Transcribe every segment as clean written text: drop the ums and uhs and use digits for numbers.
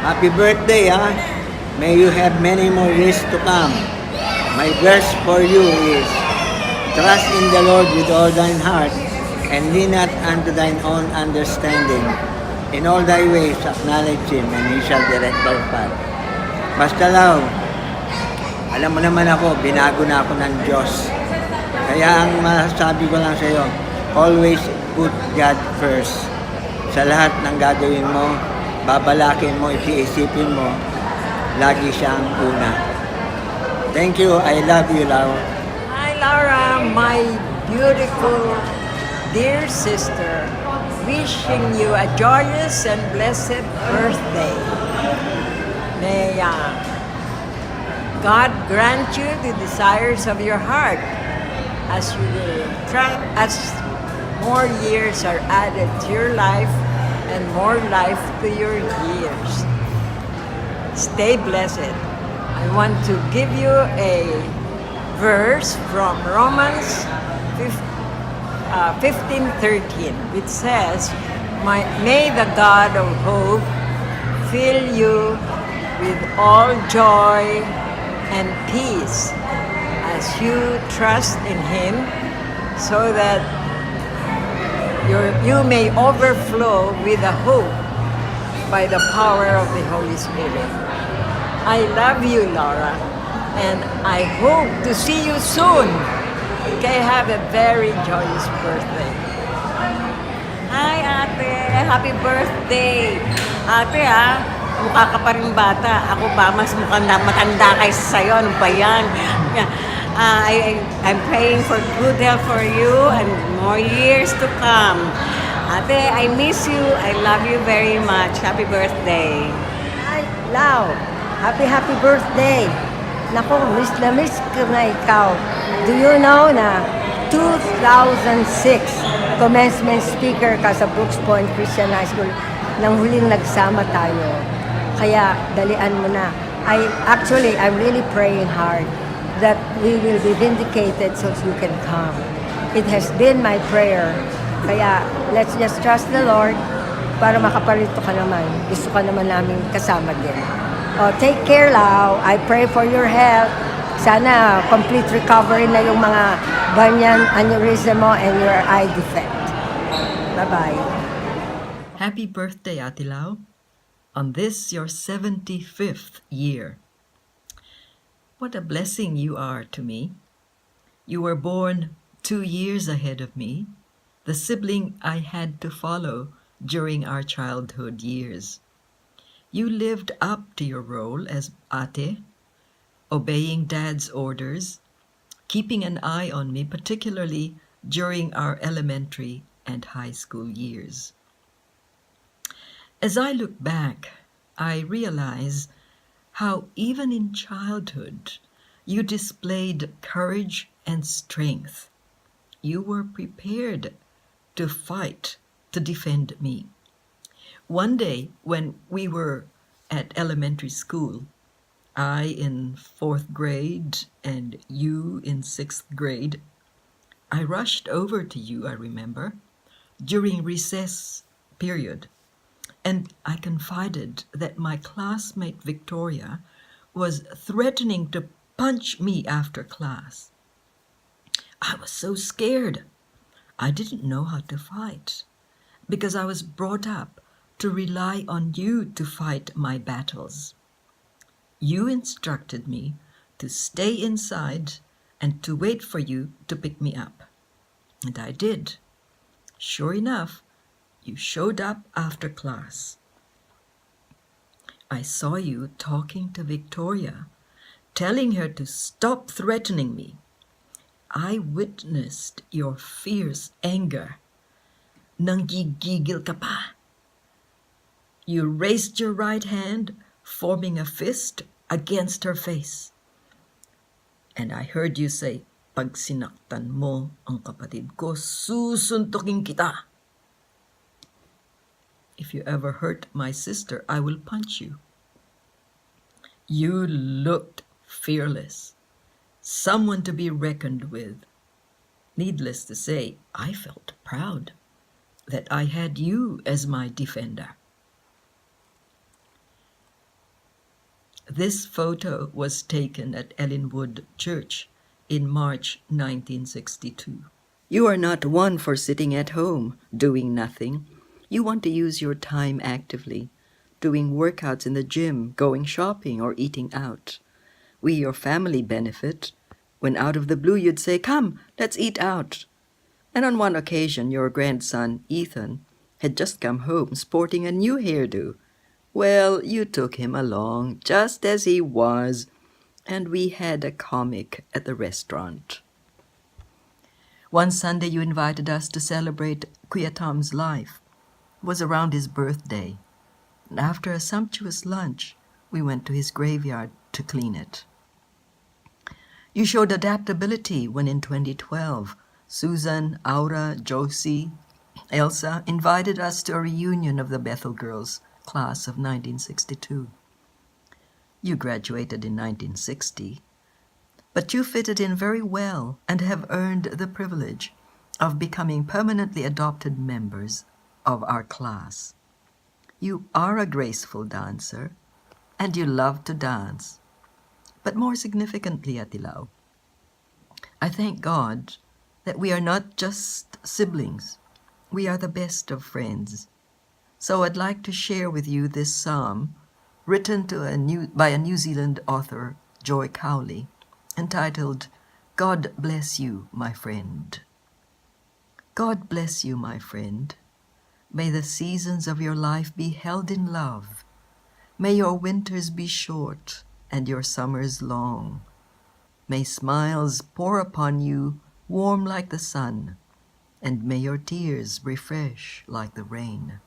Happy birthday, ha? May you have many more years to come. My verse for you is, trust in the Lord with all thine heart, and lean not unto thine own understanding. In all thy ways acknowledge Him, and He shall direct thy path. Basta lang, alam mo naman ako, binago na ako ng Diyos. Kaya ang masasabi ko lang sa iyo, always put God first. Sa lahat ng gagawin mo, babalakin mo, iisipin mo, lagi siyang una. Thank you. I love you, Laura. Hi, Laura, my beautiful dear sister. Wishing you a joyous and blessed birthday. May God grant you the desires of your heart as as more years are added to your life and more life to your years. Stay blessed. I want to give you a verse from Romans 15:13, which says, May the God of hope fill you with all joy and peace as you trust in Him, so that you may overflow with the hope by the power of the Holy Spirit. I love you, Laura, and I hope to see you soon. Okay, have a very joyous birthday. Hi, ate. Happy birthday. Ate, mukha ka pa rin bata. Ako ba, mas mukhang matanda kaysa sa'yo. Ano ba yan? I'm praying for good health for you and more years to come. Ate, I miss you. I love you very much. Happy birthday. Hi, Lau. Happy birthday. Nako, miss na miss ko na ikaw. Do you know na 2006, commencement speaker ka sa Brooks Point Christian High School nang huling nagsama tayo. Kaya dalian mo na. I'm really praying hard that we will be vindicated so you can come. It has been my prayer. Kaya let's just trust the Lord para makaparito ka naman. Gusto ka naman namin kasama din. Oh, take care, Lau. I pray for your health. Sana complete recovery na yung mga ganyan aneurysm mo and your eye defect. Bye-bye. Happy birthday, Ate Lau, on this your 75th year. What a blessing you are to me. You were born 2 years ahead of me, the sibling I had to follow during our childhood years. You lived up to your role as ate, obeying Dad's orders, keeping an eye on me, particularly during our elementary and high school years. As I look back, I realize how even in childhood you displayed courage and strength. You were prepared to fight to defend me. One day when we were at elementary school, I in 4th grade and you in 6th grade, I rushed over to you, I remember, during recess period, and I confided that my classmate Victoria was threatening to punch me after class. I was so scared. I didn't know how to fight because I was brought up to rely on you to fight my battles. You instructed me to stay inside and to wait for you to pick me up. And I did. Sure enough, you showed up after class. I saw you talking to Victoria, telling her to stop threatening me. I witnessed your fierce anger. Nanggigigil ka pa. You raised your right hand, forming a fist against her face. And I heard you say, pag sinaktan mo ang kapatid ko, susuntukin kita. If you ever hurt my sister, I will punch you. You looked fearless, someone to be reckoned with. Needless to say, I felt proud that I had you as my defender. This photo was taken at Ellinwood Church in March 1962. You are not one for sitting at home, doing nothing. You want to use your time actively, doing workouts in the gym, going shopping, or eating out. We, your family, benefit when out of the blue you'd say, "Come, let's eat out." And on one occasion, your grandson, Ethan, had just come home sporting a new hairdo. Well, you took him along just as he was, and we had a comic at the restaurant. One Sunday, you invited us to celebrate Kuya Tom's life. It was around his birthday. And after a sumptuous lunch, we went to his graveyard to clean it. You showed adaptability when in 2012, Susan, Aura, Josie, Elsa invited us to a reunion of the Bethel girls, class of 1962. You graduated in 1960, but you fitted in very well and have earned the privilege of becoming permanently adopted members of our class. You are a graceful dancer, and you love to dance. But more significantly, Atilao, I thank God that we are not just siblings. We are the best of friends. So I'd like to share with you this psalm written by a New Zealand author, Joy Cowley, entitled, "God Bless You, My Friend." God bless you, my friend. May the seasons of your life be held in love. May your winters be short and your summers long. May smiles pour upon you, warm like the sun, and may your tears refresh like the rain.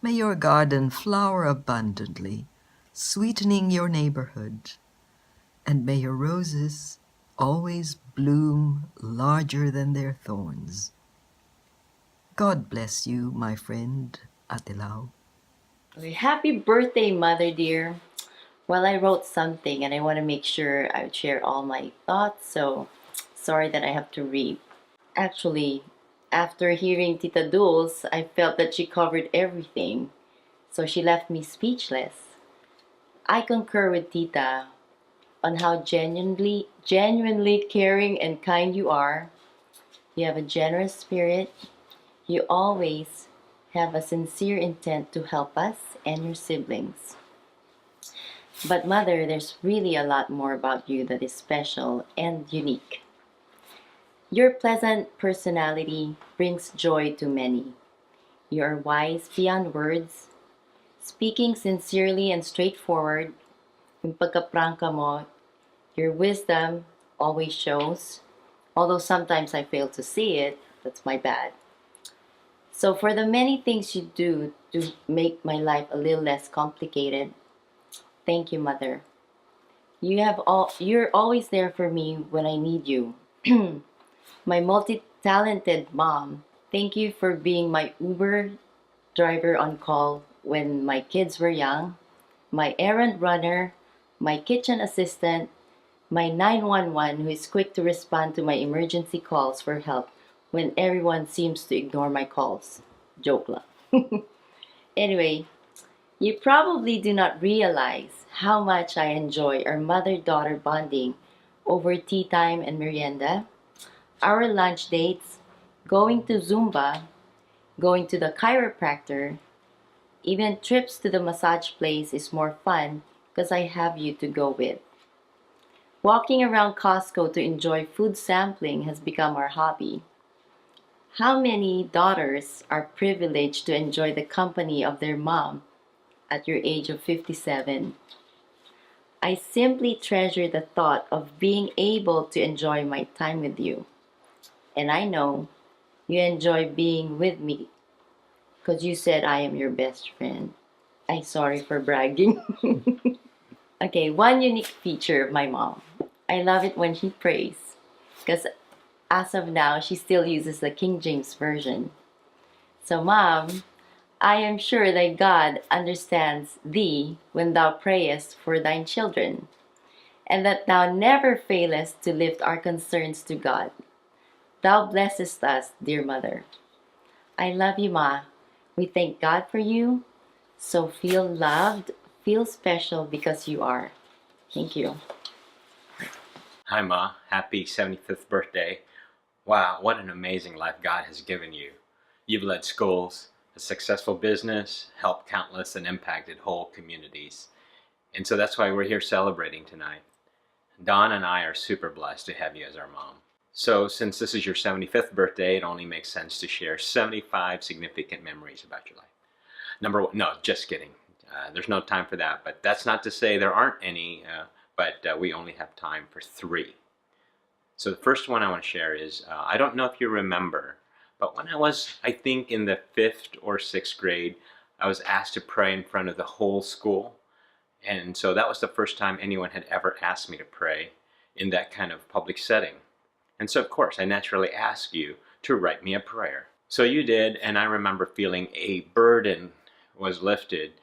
May your garden flower abundantly, sweetening your neighborhood, and may your roses always bloom larger than their thorns. God bless you, my friend, Atilao. Happy birthday, Mother dear. Well, I wrote something and I want to make sure I would share all my thoughts, so sorry that I have to read. Actually, after hearing Tita Dulce, I felt that she covered everything, so she left me speechless. I concur with Tita on how genuinely caring and kind you are. You have a generous spirit. You always have a sincere intent to help us and your siblings. But Mother, there's really a lot more about you that is special and unique. Your pleasant personality brings joy to many. You are wise beyond words, speaking sincerely and straightforward. Yung pagkaprangka mo, your wisdom always shows. Although sometimes I fail to see it, that's my bad. So for the many things you do to make my life a little less complicated, thank you, Mother. You're always there for me when I need you. My multi-talented mom, thank you for being my Uber driver on call when my kids were young, my errand runner, my kitchen assistant, my 911 who is quick to respond to my emergency calls for help when everyone seems to ignore my calls. Joke lang. Anyway, you probably do not realize how much I enjoy our mother-daughter bonding over tea time and merienda, our lunch dates, going to Zumba, going to the chiropractor, even trips to the massage place is more fun because I have you to go with. Walking around Costco to enjoy food sampling has become our hobby. How many daughters are privileged to enjoy the company of their mom at your age of 57? I simply treasure the thought of being able to enjoy my time with you. And I know you enjoy being with me because you said I am your best friend. I'm sorry for bragging. Okay, one unique feature of my mom. I love it when she prays because as of now, she still uses the King James Version. So, Mom, I am sure that God understands thee when thou prayest for thine children, and that thou never failest to lift our concerns to God. Thou blessest us, dear Mother. I love you, Ma. We thank God for you. So feel loved, Feel special because you are. Thank you. Hi, Ma. Happy 75th birthday. Wow, what an amazing life God has given you. You've led schools, a successful business, helped countless, and impacted whole communities. And so that's why we're here celebrating tonight. Dawn and I are super blessed to have you as our mom. So since this is your 75th birthday, it only makes sense to share 75 significant memories about your life. Number one, no, just kidding. There's no time for that, but that's not to say there aren't any, but we only have time for 3. So the first one I want to share is, I don't know if you remember, but when I was, I think, in the 5th or 6th grade, I was asked to pray in front of the whole school. And so that was the first time anyone had ever asked me to pray in that kind of public setting. And so, of course, I naturally asked you to write me a prayer. So you did, and I remember feeling a burden was lifted,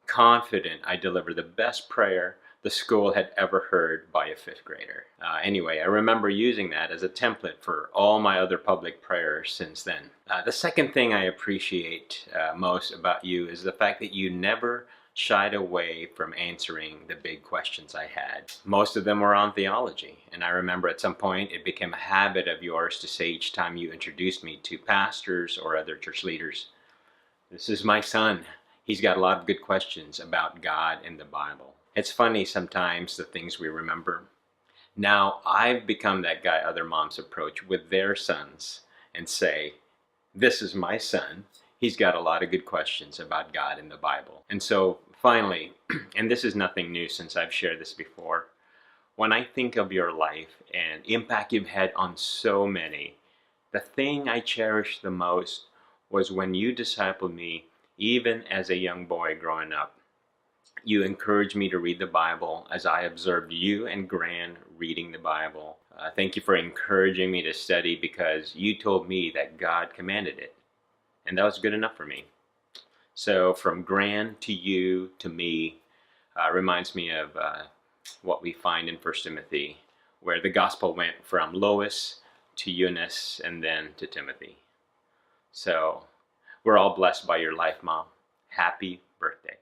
confident I delivered the best prayer the school had ever heard by a 5th grader. Anyway, I remember using that as a template for all my other public prayers since then. The second thing I appreciate most about you is the fact that you never shied away from answering the big questions I had. Most of them were on theology, and I remember at some point it became a habit of yours to say each time you introduced me to pastors or other church leaders, "This is my son. He's got a lot of good questions about God and the Bible." It's funny sometimes the things we remember. Now I've become that guy other moms approach with their sons and say, "This is my son. He's got a lot of good questions about God and the Bible." And so finally, and this is nothing new since I've shared this before, when I think of your life and impact you've had on so many, the thing I cherish the most was when you discipled me even as a young boy growing up. You encouraged me to read the Bible as I observed you and Gran reading the Bible. Thank you for encouraging me to study because you told me that God commanded it. And that was good enough for me. So from Gran to you to me reminds me of what we find in 1 Timothy, where the gospel went from Lois to Eunice and then to Timothy. So we're all blessed by your life, Mom. Happy birthday.